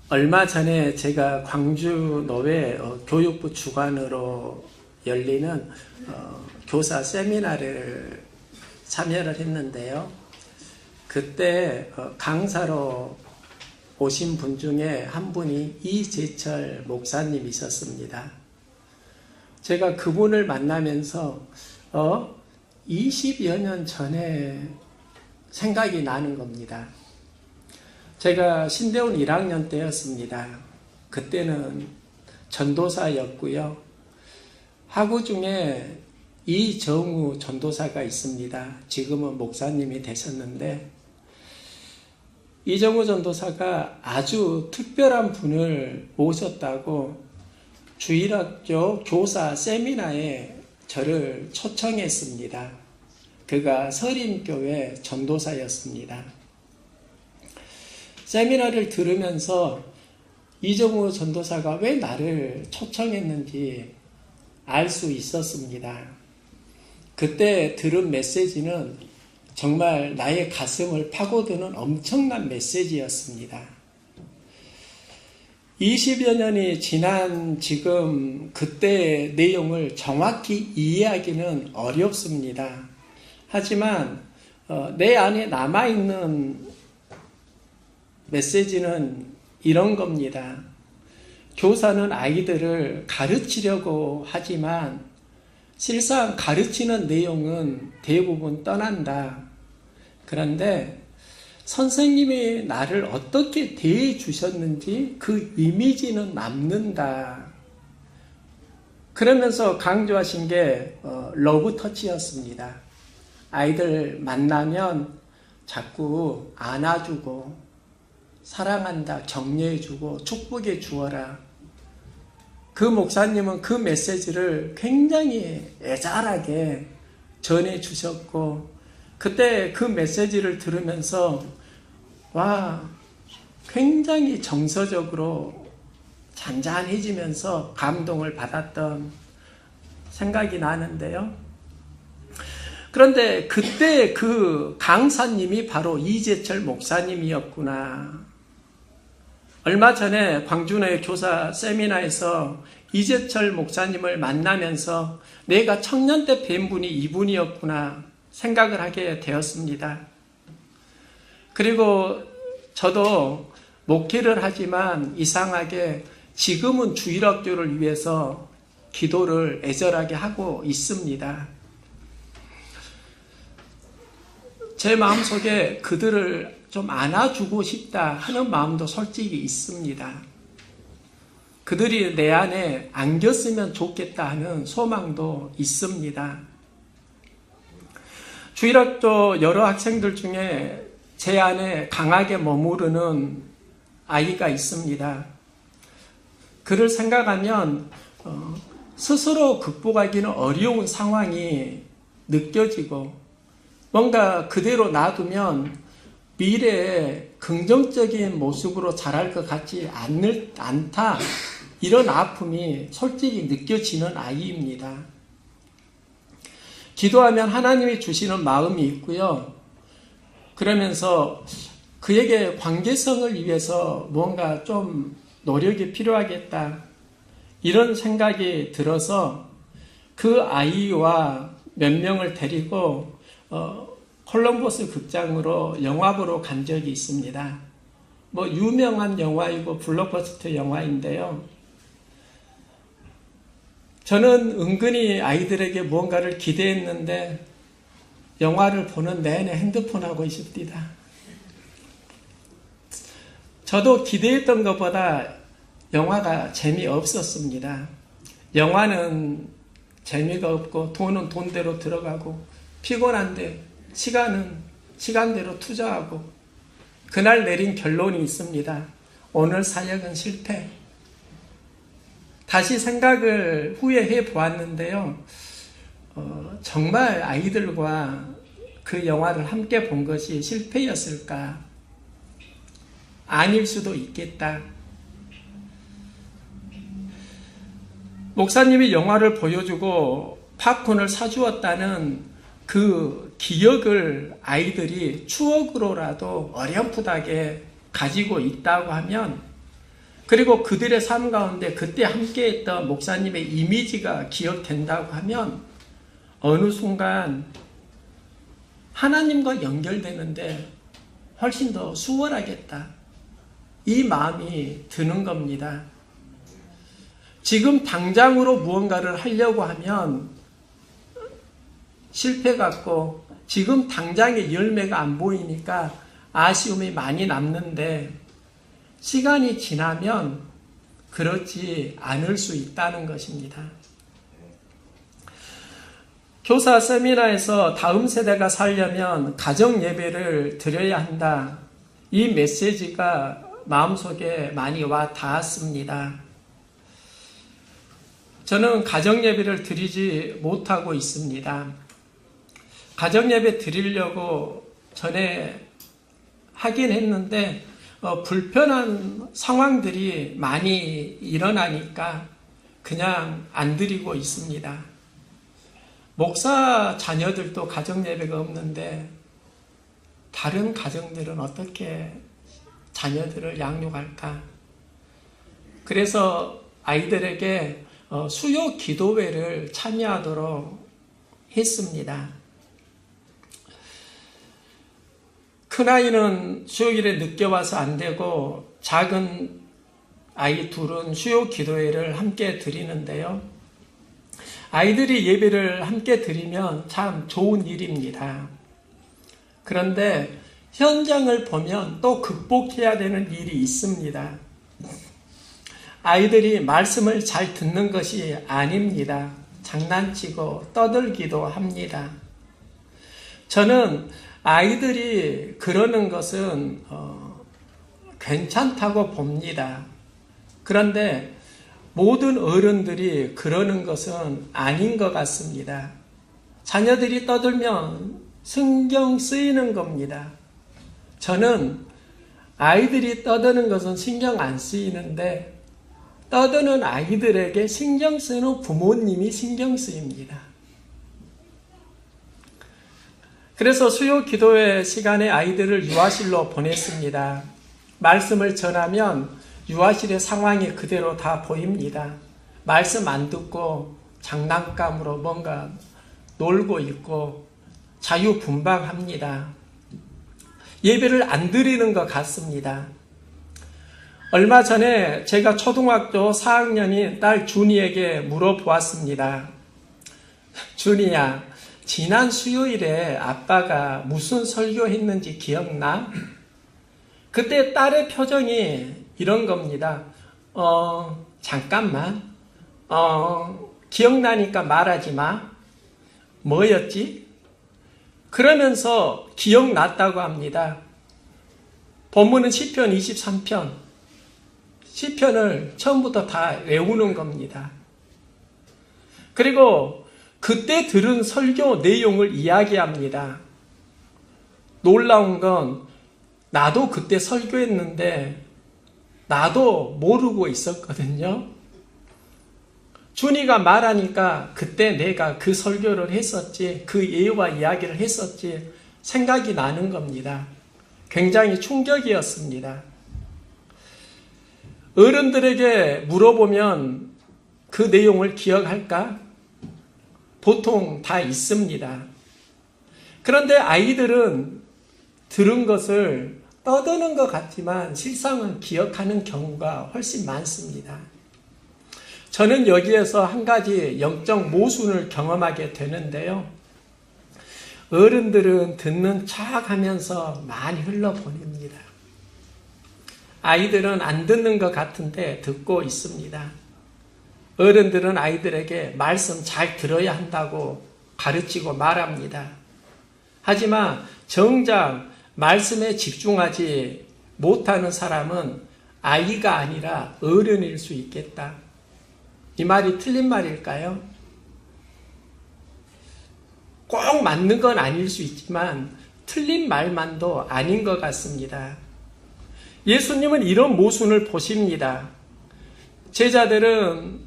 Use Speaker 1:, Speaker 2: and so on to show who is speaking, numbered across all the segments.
Speaker 1: 얼마 전에 제가 광주노회 교육부 주관으로 열리는 교사 세미나를 참여를 했는데요. 그때 강사로 오신 분 중에 한 분이 이재철 목사님이셨습니다. 제가 그분을 만나면서 20여 년 전에 생각이 나는 겁니다. 제가 신대원 1학년 때였습니다. 그때는 전도사였고요. 학우 중에 이정우 전도사가 있습니다. 지금은 목사님이 되셨는데 이정우 전도사가 아주 특별한 분을 모셨다고 주일학교 교사 세미나에 저를 초청했습니다. 그가 서림교회 전도사였습니다. 세미나를 들으면서 이정우 전도사가 왜 나를 초청했는지 알 수 있었습니다. 그때 들은 메시지는 정말 나의 가슴을 파고드는 엄청난 메시지였습니다. 20여 년이 지난 지금 그때의 내용을 정확히 이해하기는 어렵습니다. 하지만 내 안에 남아있는 메시지는 이런 겁니다. 교사는 아이들을 가르치려고 하지만 실상 가르치는 내용은 대부분 떠난다. 그런데 선생님이 나를 어떻게 대해 주셨는지 그 이미지는 남는다. 그러면서 강조하신 게 러브 터치였습니다. 아이들 만나면 자꾸 안아주고 사랑한다, 격려해주고 축복해 주어라. 그 목사님은 그 메시지를 굉장히 애절하게 전해주셨고 그때 그 메시지를 들으면서 굉장히 정서적으로 잔잔해지면서 감동을 받았던 생각이 나는데요. 그런데 그때 그 강사님이 바로 이재철 목사님이었구나. 얼마 전에 광주노회 교사 세미나에서 이재철 목사님을 만나면서 내가 청년 때 뵌 분이 이분이었구나 생각을 하게 되었습니다. 그리고 저도 목회를 하지만 이상하게 지금은 주일학교를 위해서 기도를 애절하게 하고 있습니다. 제 마음속에 그들을 좀 안아주고 싶다 하는 마음도 솔직히 있습니다. 그들이 내 안에 안겼으면 좋겠다 하는 소망도 있습니다. 주일학교 여러 학생들 중에 제 안에 강하게 머무르는 아이가 있습니다. 그를 생각하면 스스로 극복하기는 어려운 상황이 느껴지고 뭔가 그대로 놔두면 미래에 긍정적인 모습으로 자랄 것 같지 않다. 이런 아픔이 솔직히 느껴지는 아이입니다. 기도하면 하나님이 주시는 마음이 있고요. 그러면서 그에게 관계성을 위해서 뭔가 좀 노력이 필요하겠다. 이런 생각이 들어서 그 아이와 몇 명을 데리고 콜럼버스 극장으로 영화 보러 간 적이 있습니다. 유명한 영화이고 블록버스터 영화인데요. 저는 은근히 아이들에게 무언가를 기대했는데 영화를 보는 내내 핸드폰 하고 있습니다. 저도 기대했던 것보다 영화가 재미없었습니다. 영화는 재미가 없고 돈은 돈대로 들어가고 피곤한데 시간은 시간대로 투자하고 그날 내린 결론이 있습니다. 오늘 사역은 실패. 다시 생각을 후회해 보았는데요. 정말 아이들과 그 영화를 함께 본 것이 실패였을까? 아닐 수도 있겠다. 목사님이 영화를 보여주고 팝콘을 사주었다는 그 기억을 아이들이 추억으로라도 어렴풋하게 가지고 있다고 하면 그리고 그들의 삶 가운데 그때 함께했던 목사님의 이미지가 기억된다고 하면 어느 순간 하나님과 연결되는데 훨씬 더 수월하겠다. 이 마음이 드는 겁니다. 지금 당장으로 무언가를 하려고 하면 실패 같고 지금 당장의 열매가 안 보이니까 아쉬움이 많이 남는데 시간이 지나면 그렇지 않을 수 있다는 것입니다. 교사 세미나에서 다음 세대가 살려면 가정 예배를 드려야 한다. 이 메시지가 마음속에 많이 와 닿았습니다. 저는 가정 예배를 드리지 못하고 있습니다. 가정 예배 드리려고 전에 하긴 했는데 불편한 상황들이 많이 일어나니까 그냥 안 드리고 있습니다. 목사 자녀들도 가정 예배가 없는데 다른 가정들은 어떻게 자녀들을 양육할까? 그래서 아이들에게 수요 기도회를 참여하도록 했습니다. 큰아이는 수요일에 늦게 와서 안 되고 작은 아이 둘은 수요 기도회를 함께 드리는데요. 아이들이 예배를 함께 드리면 참 좋은 일입니다. 그런데 현장을 보면 또 극복해야 되는 일이 있습니다. 아이들이 말씀을 잘 듣는 것이 아닙니다. 장난치고 떠들기도 합니다. 저는 아이들이 그러는 것은 괜찮다고 봅니다. 그런데 모든 어른들이 그러는 것은 아닌 것 같습니다. 자녀들이 떠들면 신경 쓰이는 겁니다. 저는 아이들이 떠드는 것은 신경 안 쓰이는데 떠드는 아이들에게 신경 쓰는 부모님이 신경 쓰입니다. 그래서 수요 기도회 시간에 아이들을 유아실로 보냈습니다. 말씀을 전하면 유아실의 상황이 그대로 다 보입니다. 말씀 안 듣고 장난감으로 뭔가 놀고 있고 자유분방합니다. 예배를 안 드리는 것 같습니다. 얼마 전에 제가 초등학교 4학년인 딸 준이에게 물어보았습니다. 준이야, 지난 수요일에 아빠가 무슨 설교했는지 기억나? 그때 딸의 표정이 이런 겁니다. 잠깐만. 기억나니까 말하지 마. 뭐였지? 그러면서 기억났다고 합니다. 본문은 시편 23편. 시편을 처음부터 다 외우는 겁니다. 그리고 그때 들은 설교 내용을 이야기합니다. 놀라운 건 나도 그때 설교했는데 나도 모르고 있었거든요. 준이가 말하니까 그때 내가 그 설교를 했었지, 그 예와 이야기를 했었지 생각이 나는 겁니다. 굉장히 충격이었습니다. 어른들에게 물어보면 그 내용을 기억할까? 보통 다 있습니다. 그런데 아이들은 들은 것을 떠드는 것 같지만 실상은 기억하는 경우가 훨씬 많습니다. 저는 여기에서 한 가지 영적 모순을 경험하게 되는데요. 어른들은 듣는 척 하면서 많이 흘러보냅니다. 아이들은 안 듣는 것 같은데 듣고 있습니다. 어른들은 아이들에게 말씀 잘 들어야 한다고 가르치고 말합니다. 하지만 정작 말씀에 집중하지 못하는 사람은 아이가 아니라 어른일 수 있겠다. 이 말이 틀린 말일까요? 꼭 맞는 건 아닐 수 있지만 틀린 말만도 아닌 것 같습니다. 예수님은 이런 모순을 보십니다. 제자들은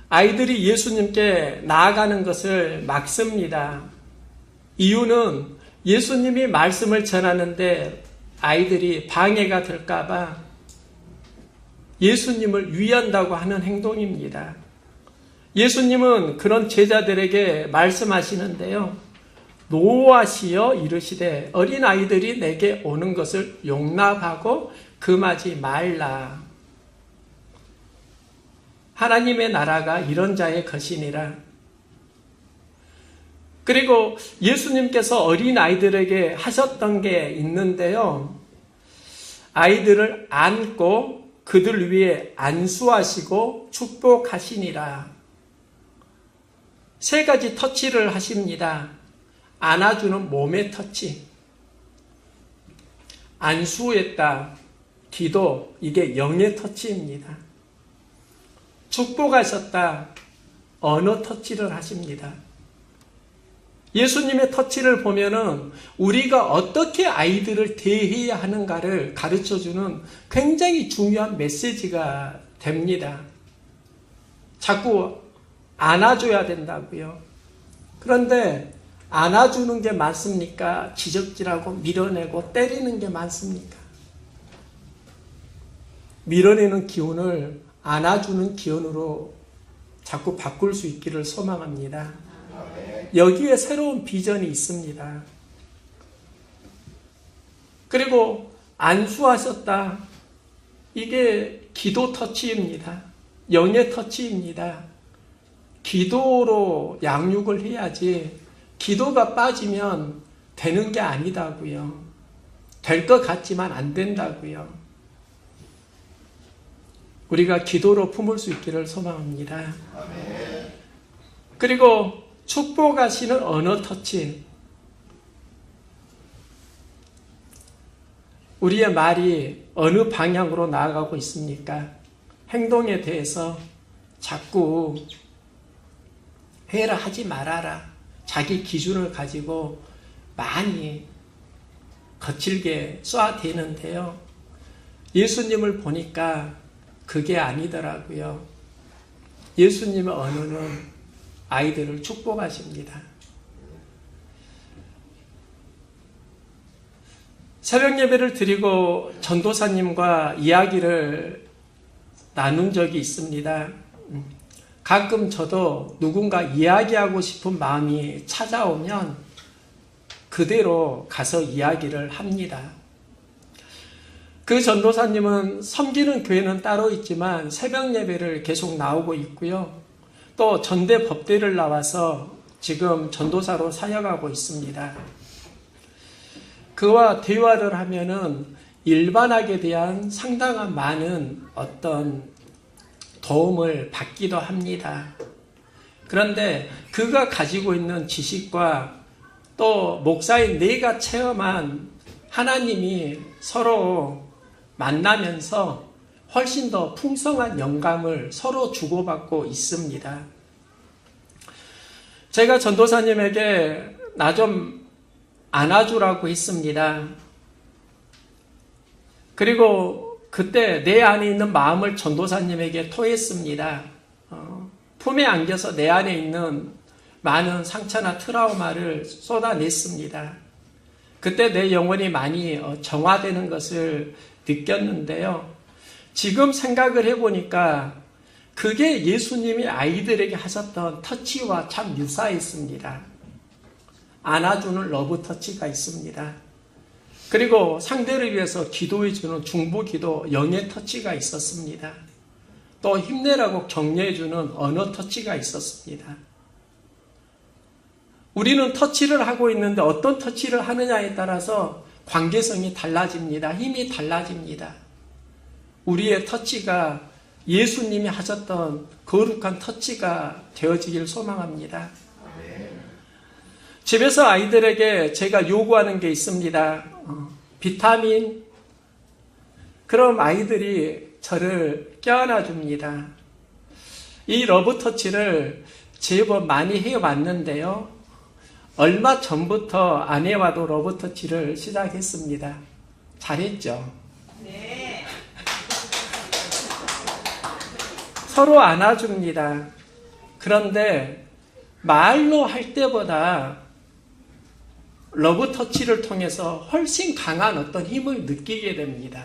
Speaker 1: 아이들이 예수님께 나아가는 것을 막습니다. 이유는 예수님이 말씀을 전하는데 아이들이 방해가 될까봐 예수님을 위한다고 하는 행동입니다. 예수님은 그런 제자들에게 말씀하시는데요. 노하시어 이르시되 어린아이들이 내게 오는 것을 용납하고 금하지 말라. 하나님의 나라가 이런 자의 것이니라. 그리고 예수님께서 어린아이들에게 하셨던 게 있는데요. 아이들을 안고 그들 위에 안수하시고 축복하시니라. 세 가지 터치를 하십니다. 안아주는 몸의 터치, 안수했다, 기도, 이게 영의 터치입니다. 축복하셨다, 언어 터치를 하십니다. 예수님의 터치를 보면은 우리가 어떻게 아이들을 대해야 하는가를 가르쳐주는 굉장히 중요한 메시지가 됩니다. 자꾸 안아줘야 된다고요. 그런데 안아주는 게 많습니까? 지적질하고 밀어내고 때리는 게 많습니까? 밀어내는 기운을 안아주는 기운으로 자꾸 바꿀 수 있기를 소망합니다. 여기에 새로운 비전이 있습니다. 그리고 안수하셨다. 이게 기도 터치입니다. 영의 터치입니다. 기도로 양육을 해야지 기도가 빠지면 되는 게 아니다고요. 될 것 같지만 안 된다고요. 우리가 기도로 품을 수 있기를 소망합니다. 그리고 축복하시는 언어 터치. 우리의 말이 어느 방향으로 나아가고 있습니까? 행동에 대해서 자꾸 해라 하지 말아라. 자기 기준을 가지고 많이 거칠게 쏴대는데요. 예수님을 보니까 그게 아니더라고요. 예수님의 언어는 아이들을 축복하십니다. 새벽 예배를 드리고 전도사님과 이야기를 나눈 적이 있습니다. 가끔 저도 누군가 이야기하고 싶은 마음이 찾아오면 그대로 가서 이야기를 합니다. 그 전도사님은 섬기는 교회는 따로 있지만 새벽 예배를 계속 나오고 있고요. 또 전대 법대를 나와서 지금 전도사로 사역하고 있습니다. 그와 대화를 하면은 일반학에 대한 상당한 많은 어떤 도움을 받기도 합니다. 그런데 그가 가지고 있는 지식과 또 목사인 내가 체험한 하나님이 서로 만나면서 훨씬 더 풍성한 영감을 서로 주고받고 있습니다. 제가 전도사님에게 나 좀 안아주라고 했습니다. 그리고 그때 내 안에 있는 마음을 전도사님에게 토했습니다. 품에 안겨서 내 안에 있는 많은 상처나 트라우마를 쏟아냈습니다. 그때 내 영혼이 많이 정화되는 것을 느꼈는데요. 지금 생각을 해보니까 그게 예수님이 아이들에게 하셨던 터치와 참 유사했습니다. 안아주는 러브 터치가 있습니다. 그리고 상대를 위해서 기도해주는 중보기도 영의 터치가 있었습니다. 또 힘내라고 격려해주는 언어 터치가 있었습니다. 우리는 터치를 하고 있는데 어떤 터치를 하느냐에 따라서 관계성이 달라집니다. 힘이 달라집니다. 우리의 터치가 예수님이 하셨던 거룩한 터치가 되어지길 소망합니다. 집에서 아이들에게 제가 요구하는 게 있습니다. 비타민. 그럼 아이들이 저를 껴안아 줍니다. 이 러브 터치를 제법 많이 해왔는데요. 얼마 전부터 아내와도 러브 터치를 시작했습니다. 잘했죠? 네. 서로 안아줍니다. 그런데 말로 할 때보다 러브 터치를 통해서 훨씬 강한 어떤 힘을 느끼게 됩니다.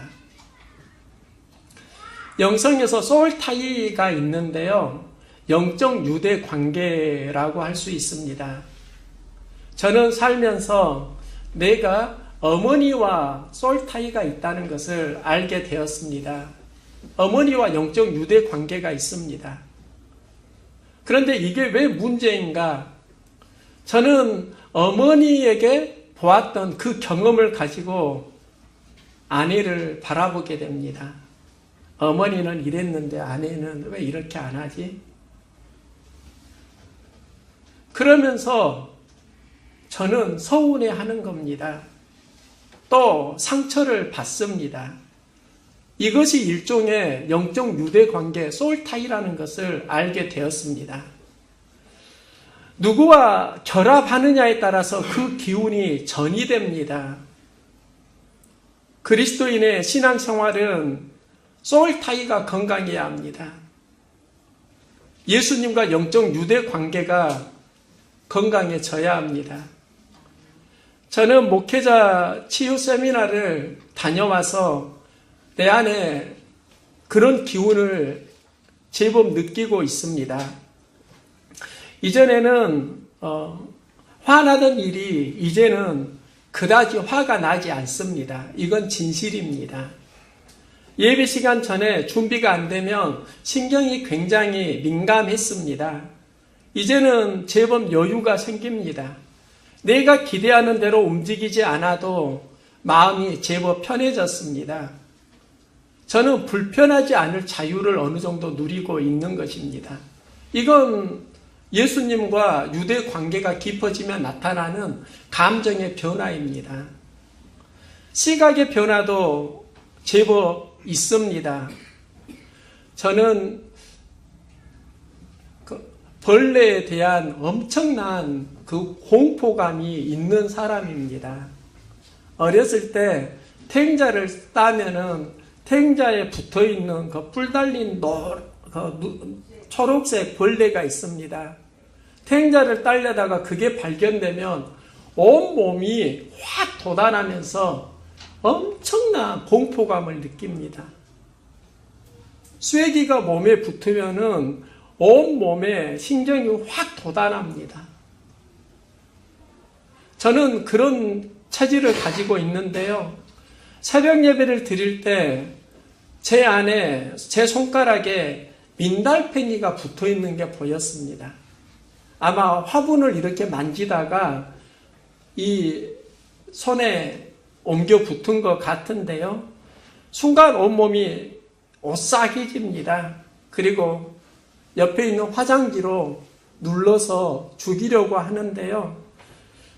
Speaker 1: 영성에서 소울타이가 있는데요. 영적 유대 관계라고 할 수 있습니다. 저는 살면서 내가 어머니와 소울타이가 있다는 것을 알게 되었습니다. 어머니와 영적 유대 관계가 있습니다. 그런데 이게 왜 문제인가? 저는 어머니에게 보았던 그 경험을 가지고 아내를 바라보게 됩니다. 어머니는 이랬는데 아내는 왜 이렇게 안 하지? 그러면서 저는 서운해하는 겁니다. 또 상처를 받습니다. 이것이 일종의 영적 유대 관계, 소울타이라는 것을 알게 되었습니다. 누구와 결합하느냐에 따라서 그 기운이 전이됩니다. 그리스도인의 신앙생활은 소울타이가 건강해야 합니다. 예수님과 영적 유대 관계가 건강해져야 합니다. 저는 목회자 치유 세미나를 다녀와서 내 안에 그런 기운을 제법 느끼고 있습니다. 이전에는 화나던 일이 이제는 그다지 화가 나지 않습니다. 이건 진실입니다. 예배 시간 전에 준비가 안 되면 신경이 굉장히 민감했습니다. 이제는 제법 여유가 생깁니다. 내가 기대하는 대로 움직이지 않아도 마음이 제법 편해졌습니다. 저는 불편하지 않을 자유를 어느 정도 누리고 있는 것입니다. 이건 예수님과 유대 관계가 깊어지면 나타나는 감정의 변화입니다. 시각의 변화도 제법 있습니다. 저는 벌레에 대한 엄청난 그 공포감이 있는 사람입니다. 어렸을 때 탱자를 따면은 탱자에 붙어 있는 그 뿔 달린 초록색 벌레가 있습니다. 탱자를 따려다가 그게 발견되면 온 몸이 확 돋아나면서 엄청난 공포감을 느낍니다. 쐐기가 몸에 붙으면은 온 몸에 신경이 확 돋아납니다. 저는 그런 체질을 가지고 있는데요. 새벽 예배를 드릴 때 제 안에, 제 손가락에 민달팽이가 붙어 있는 게 보였습니다. 아마 화분을 이렇게 만지다가 이 손에 옮겨 붙은 것 같은데요. 순간 온몸이 오싹해집니다. 그리고 옆에 있는 화장지로 눌러서 죽이려고 하는데요.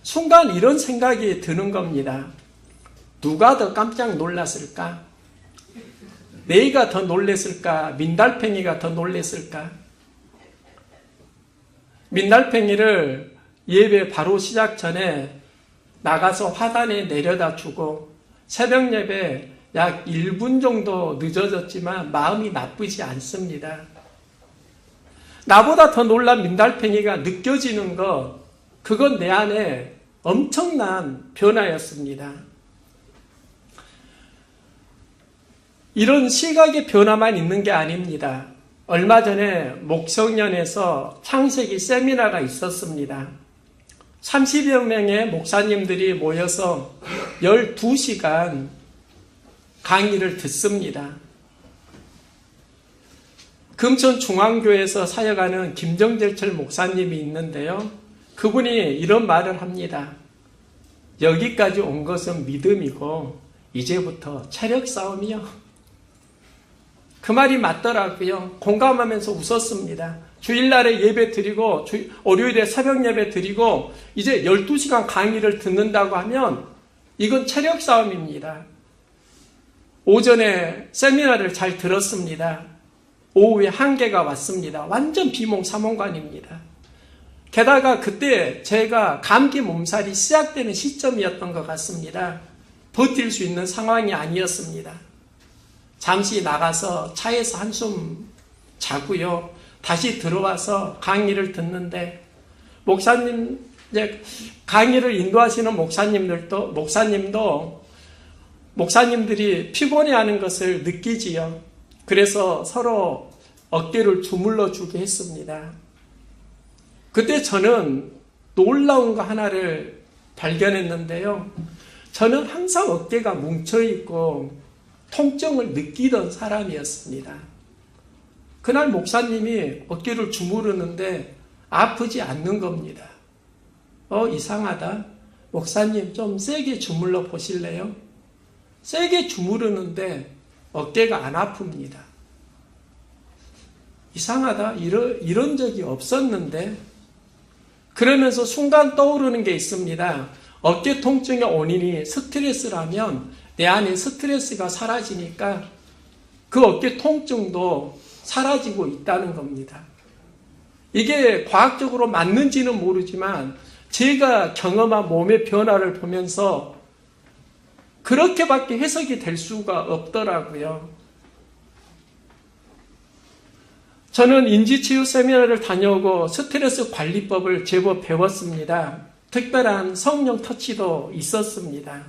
Speaker 1: 순간 이런 생각이 드는 겁니다. 누가 더 깜짝 놀랐을까? 내가 더 놀랬을까? 민달팽이가 더 놀랬을까? 민달팽이를 예배 바로 시작 전에 나가서 화단에 내려다 주고 새벽 예배 약 1분 정도 늦어졌지만 마음이 나쁘지 않습니다. 나보다 더 놀란 민달팽이가 느껴지는 것, 그건 내 안에 엄청난 변화였습니다. 이런 시각의 변화만 있는 게 아닙니다. 얼마 전에 목성년에서 창세기 세미나가 있었습니다. 30여 명의 목사님들이 모여서 12시간 강의를 듣습니다. 금천중앙교회에서 사역하는 김정재철 목사님이 있는데요. 그분이 이런 말을 합니다. 여기까지 온 것은 믿음이고 이제부터 체력 싸움이요. 그 말이 맞더라고요. 공감하면서 웃었습니다. 주일날에 예배 드리고 월요일에 새벽 예배 드리고 이제 12시간 강의를 듣는다고 하면 이건 체력 싸움입니다. 오전에 세미나를 잘 들었습니다. 오후에 한계가 왔습니다. 완전 비몽사몽관입니다. 게다가 그때 제가 감기 몸살이 시작되는 시점이었던 것 같습니다. 버틸 수 있는 상황이 아니었습니다. 잠시 나가서 차에서 한숨 자고요. 다시 들어와서 강의를 듣는데 목사님, 이제 강의를 인도하시는 목사님들이 피곤해하는 것을 느끼지요. 그래서 서로 어깨를 주물러 주게 했습니다. 그때 저는 놀라운 거 하나를 발견했는데요. 저는 항상 어깨가 뭉쳐있고 통증을 느끼던 사람이었습니다. 그날 목사님이 어깨를 주무르는데 아프지 않는 겁니다. 이상하다. 목사님 좀 세게 주물러 보실래요? 세게 주무르는데 어깨가 안 아픕니다. 이상하다. 이런 적이 없었는데. 그러면서 순간 떠오르는 게 있습니다. 어깨 통증의 원인이 스트레스라면 내 안에 스트레스가 사라지니까 그 어깨 통증도 사라지고 있다는 겁니다. 이게 과학적으로 맞는지는 모르지만 제가 경험한 몸의 변화를 보면서 그렇게밖에 해석이 될 수가 없더라고요. 저는 인지치유 세미나를 다녀오고 스트레스 관리법을 제법 배웠습니다. 특별한 성령 터치도 있었습니다.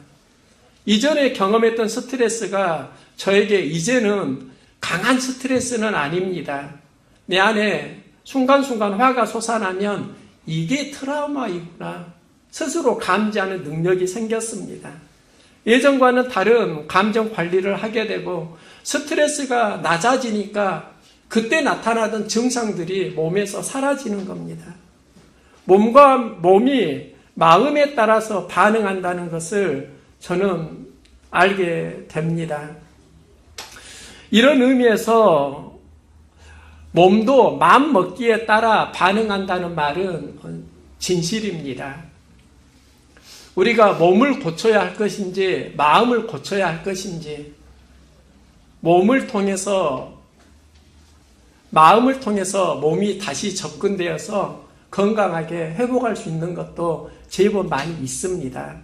Speaker 1: 이전에 경험했던 스트레스가 저에게 이제는 강한 스트레스는 아닙니다. 내 안에 순간순간 화가 솟아나면 이게 트라우마이구나 스스로 감지하는 능력이 생겼습니다. 예전과는 다른 감정 관리를 하게 되고 스트레스가 낮아지니까 그때 나타나던 증상들이 몸에서 사라지는 겁니다. 몸과 몸이 마음에 따라서 반응한다는 것을 저는 알게 됩니다. 이런 의미에서 몸도 마음 먹기에 따라 반응한다는 말은 진실입니다. 우리가 몸을 고쳐야 할 것인지 마음을 고쳐야 할 것인지 마음을 통해서 몸이 다시 접근되어서 건강하게 회복할 수 있는 것도 제법 많이 있습니다.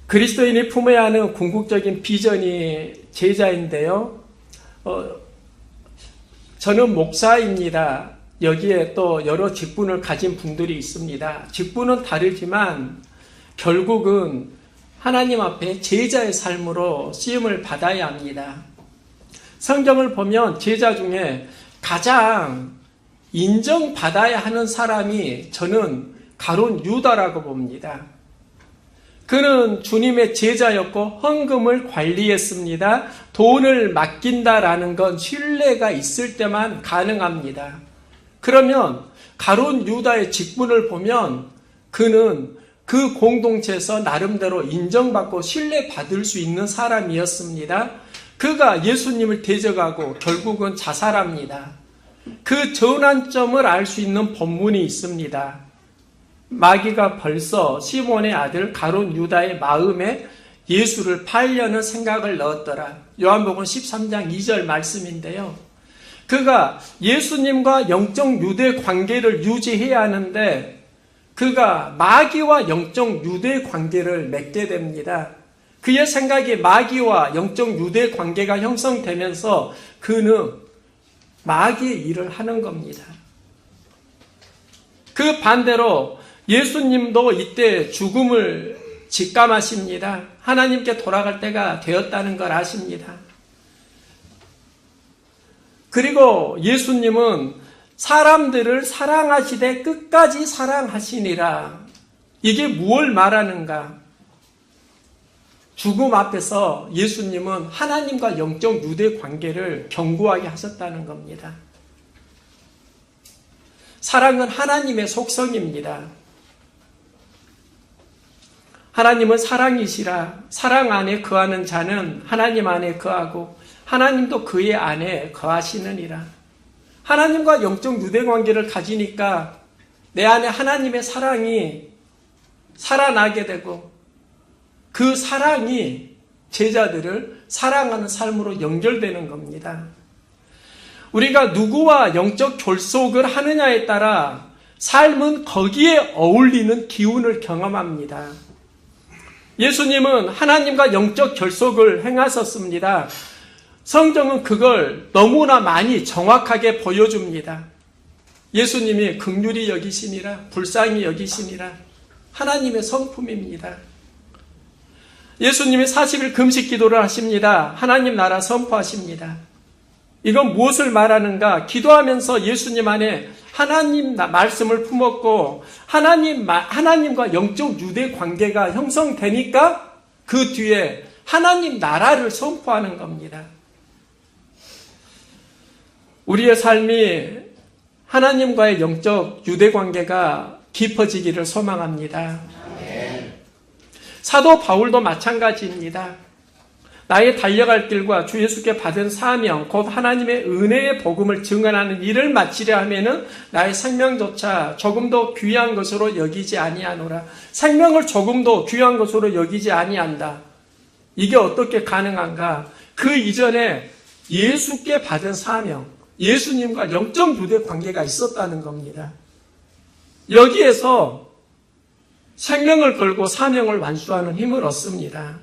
Speaker 1: 그리스도인이 품어야 하는 궁극적인 비전이 제자인데요. 저는 목사입니다. 여기에 또 여러 직분을 가진 분들이 있습니다. 직분은 다르지만 결국은 하나님 앞에 제자의 삶으로 쓰임을 받아야 합니다. 성경을 보면 제자 중에 가장 인정받아야 하는 사람이 저는 가룟 유다라고 봅니다. 그는 주님의 제자였고 헌금을 관리했습니다. 돈을 맡긴다라는 건 신뢰가 있을 때만 가능합니다. 그러면 가룟 유다의 직분을 보면 그는 그 공동체에서 나름대로 인정받고 신뢰받을 수 있는 사람이었습니다. 그가 예수님을 대적하고 결국은 자살합니다. 그 전환점을 알 수 있는 본문이 있습니다. 마귀가 벌써 시몬의 아들 가룟 유다의 마음에 예수를 팔려는 생각을 넣었더라. 요한복음 13장 2절 말씀인데요. 그가 예수님과 영적 유대 관계를 유지해야 하는데 그가 마귀와 영적 유대 관계를 맺게 됩니다. 그의 생각이 마귀와 영적 유대 관계가 형성되면서 그는 마귀의 일을 하는 겁니다. 그 반대로 예수님도 이때 죽음을 직감하십니다. 하나님께 돌아갈 때가 되었다는 걸 아십니다. 그리고 예수님은 사람들을 사랑하시되 끝까지 사랑하시니라. 이게 무엇을 말하는가? 죽음 앞에서 예수님은 하나님과 영적 유대 관계를 견고하게 하셨다는 겁니다. 사랑은 하나님의 속성입니다. 하나님은 사랑이시라. 사랑 안에 거하는 자는 하나님 안에 거하고 하나님도 그의 안에 거하시느니라. 하나님과 영적 유대 관계를 가지니까 내 안에 하나님의 사랑이 살아나게 되고 그 사랑이 제자들을 사랑하는 삶으로 연결되는 겁니다. 우리가 누구와 영적 결속을 하느냐에 따라 삶은 거기에 어울리는 기운을 경험합니다. 예수님은 하나님과 영적 결속을 행하셨습니다. 성경은 그걸 너무나 많이 정확하게 보여줍니다. 예수님이 긍휼히 여기시니라, 불쌍히 여기시니라, 하나님의 성품입니다. 예수님이 40일 금식 기도를 하십니다. 하나님 나라 선포하십니다. 이건 무엇을 말하는가? 기도하면서 예수님 안에 하나님 말씀을 품었고 하나님과 영적 유대 관계가 형성되니까 그 뒤에 하나님 나라를 선포하는 겁니다. 우리의 삶이 하나님과의 영적 유대 관계가 깊어지기를 소망합니다. 사도 바울도 마찬가지입니다. 나의 달려갈 길과 주 예수께 받은 사명, 곧 하나님의 은혜의 복음을 증언하는 일을 마치려 하면은 나의 생명조차 조금도 귀한 것으로 여기지 아니하노라. 생명을 조금도 귀한 것으로 여기지 아니한다. 이게 어떻게 가능한가? 그 이전에 예수께 받은 사명, 예수님과 영적 유대 관계가 있었다는 겁니다. 여기에서 생명을 걸고 사명을 완수하는 힘을 얻습니다.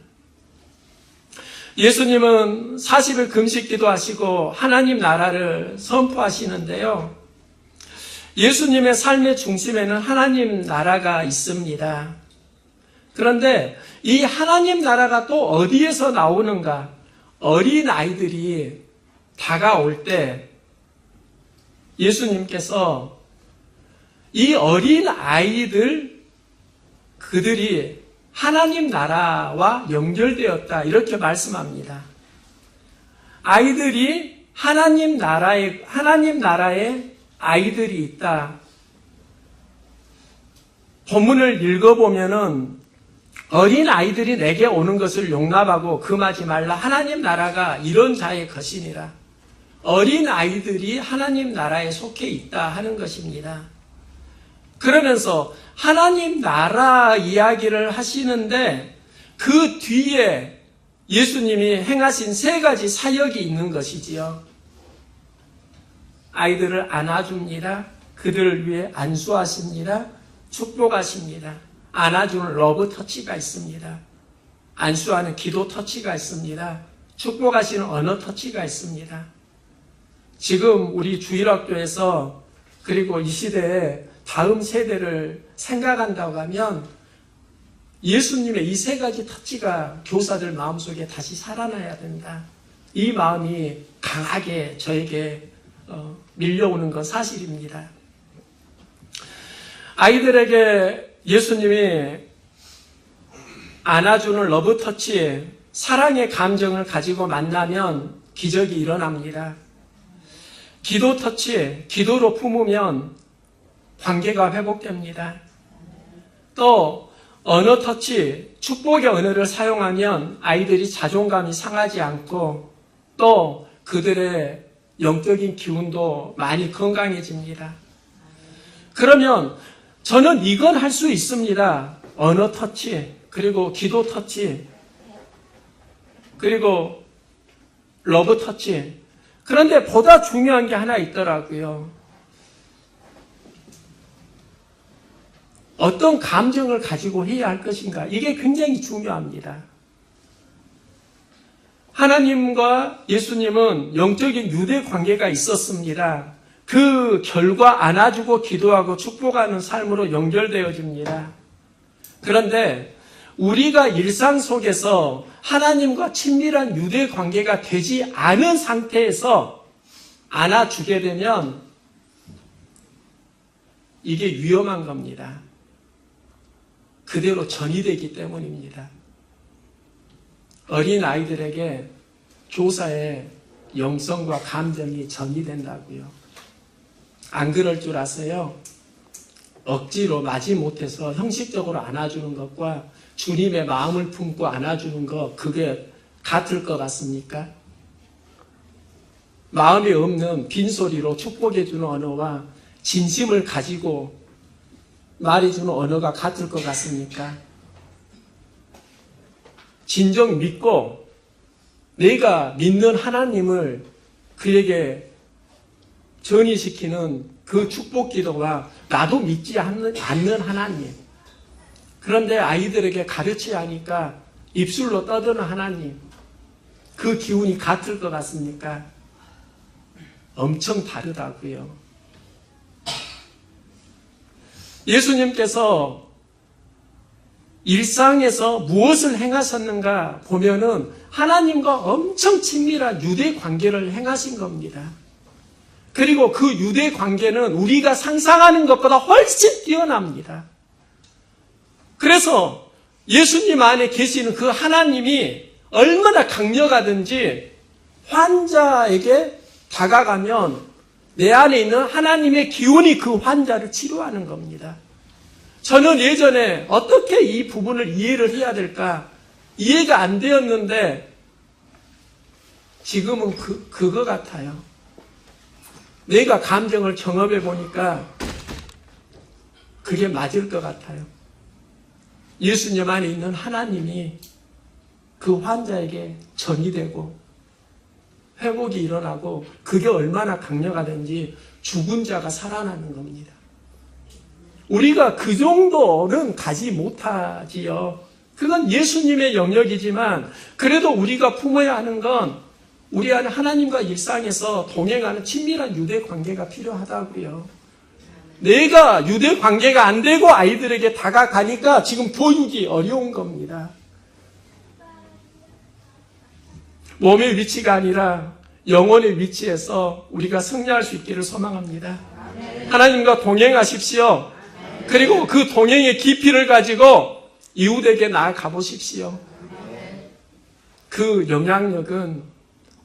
Speaker 1: 예수님은 40일 금식 기도하시고 하나님 나라를 선포하시는데요. 예수님의 삶의 중심에는 하나님 나라가 있습니다. 그런데 이 하나님 나라가 또 어디에서 나오는가? 어린 아이들이 다가올 때 예수님께서 이 어린 아이들 그들이 하나님 나라와 연결되었다 이렇게 말씀합니다. 아이들이 하나님 나라에 아이들이 있다. 본문을 읽어보면은 어린 아이들이 내게 오는 것을 용납하고 금하지 말라. 하나님 나라가 이런 자의 것이니라. 어린 아이들이 하나님 나라에 속해 있다 하는 것입니다. 그러면서 하나님 나라 이야기를 하시는데 그 뒤에 예수님이 행하신 세 가지 사역이 있는 것이지요. 아이들을 안아줍니다. 그들을 위해 안수하십니다. 축복하십니다. 안아주는 러브 터치가 있습니다. 안수하는 기도 터치가 있습니다. 축복하시는 언어 터치가 있습니다. 지금 우리 주일학교에서 그리고 이 시대에 다음 세대를 생각한다고 하면 예수님의 이 세 가지 터치가 교사들 마음속에 다시 살아나야 된다. 이 마음이 강하게 저에게 밀려오는 건 사실입니다. 아이들에게 예수님이 안아주는 러브 터치, 사랑의 감정을 가지고 만나면 기적이 일어납니다. 기도 터치, 기도로 품으면 관계가 회복됩니다. 또 언어 터치, 축복의 언어를 사용하면 아이들이 자존감이 상하지 않고 또 그들의 영적인 기운도 많이 건강해집니다. 그러면 저는 이건 할 수 있습니다. 언어 터치, 그리고 기도 터치, 그리고 러브 터치. 그런데 보다 중요한 게 하나 있더라고요. 어떤 감정을 가지고 해야 할 것인가? 이게 굉장히 중요합니다. 하나님과 예수님은 영적인 유대 관계가 있었습니다. 그 결과 안아주고 기도하고 축복하는 삶으로 연결되어집니다. 그런데 우리가 일상 속에서 하나님과 친밀한 유대 관계가 되지 않은 상태에서 안아주게 되면 이게 위험한 겁니다. 그대로 전이 되기 때문입니다. 어린 아이들에게 교사의 영성과 감정이 전이 된다고요. 안 그럴 줄 아세요? 억지로 마지못해서 형식적으로 안아주는 것과 주님의 마음을 품고 안아주는 것, 그게 같을 것 같습니까? 마음이 없는 빈소리로 축복해주는 언어와 진심을 가지고 말해주는 언어가 같을 것 같습니까? 진정 믿고 내가 믿는 하나님을 그에게 전이시키는 그 축복 기도와 나도 믿지 않는 하나님. 그런데 아이들에게 가르쳐야 하니까 입술로 떠드는 하나님. 그 기운이 같을 것 같습니까? 엄청 다르다고요. 예수님께서 일상에서 무엇을 행하셨는가 보면은 하나님과 엄청 친밀한 유대 관계를 행하신 겁니다. 그리고 그 유대 관계는 우리가 상상하는 것보다 훨씬 뛰어납니다. 그래서 예수님 안에 계시는 그 하나님이 얼마나 강력하든지 환자에게 다가가면 내 안에 있는 하나님의 기운이 그 환자를 치료하는 겁니다. 저는 예전에 어떻게 이 부분을 이해를 해야 될까 이해가 안 되었는데 지금은 그거 같아요. 내가 감정을 경험해 보니까 그게 맞을 것 같아요. 예수님 안에 있는 하나님이 그 환자에게 전이 되고 회복이 일어나고 그게 얼마나 강력하든지 죽은 자가 살아나는 겁니다. 우리가 그 정도는 가지 못하지요. 그건 예수님의 영역이지만 그래도 우리가 품어야 하는 건 우리 안에 하나님과 일상에서 동행하는 친밀한 유대 관계가 필요하다고요. 내가 유대 관계가 안 되고 아이들에게 다가가니까 지금 보육이 어려운 겁니다. 몸의 위치가 아니라 영혼의 위치에서 우리가 승리할 수 있기를 소망합니다. 하나님과 동행하십시오. 그리고 그 동행의 깊이를 가지고 이웃에게 나아가 보십시오. 그 영향력은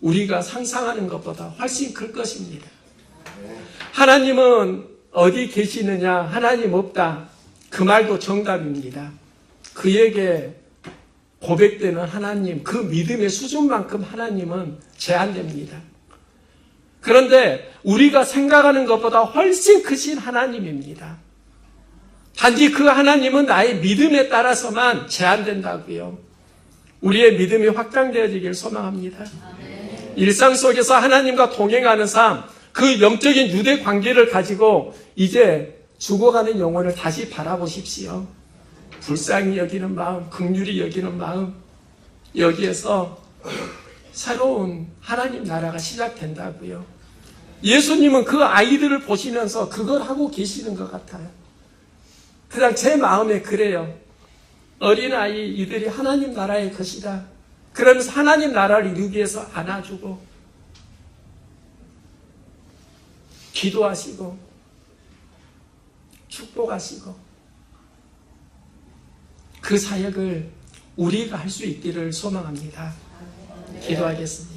Speaker 1: 우리가 상상하는 것보다 훨씬 클 것입니다. 하나님은 어디 계시느냐? 하나님 없다. 그 말도 정답입니다. 그에게 고백되는 하나님, 그 믿음의 수준만큼 하나님은 제한됩니다. 그런데 우리가 생각하는 것보다 훨씬 크신 하나님입니다. 단지 그 하나님은 나의 믿음에 따라서만 제한된다고요. 우리의 믿음이 확장되어지길 소망합니다. 일상 속에서 하나님과 동행하는 삶, 그 영적인 유대 관계를 가지고 이제 죽어가는 영혼을 다시 바라보십시오. 불쌍히 여기는 마음, 긍휼히 여기는 마음, 여기에서 새로운 하나님 나라가 시작된다고요. 예수님은 그 아이들을 보시면서 그걸 하고 계시는 것 같아요. 그냥 제 마음에 그래요. 어린아이 이들이 하나님 나라의 것이다. 그러면서 하나님 나라를 이루기 위해서 안아주고 기도하시고 축복하시고 그 사역을 우리가 할 수 있기를 소망합니다. 기도하겠습니다.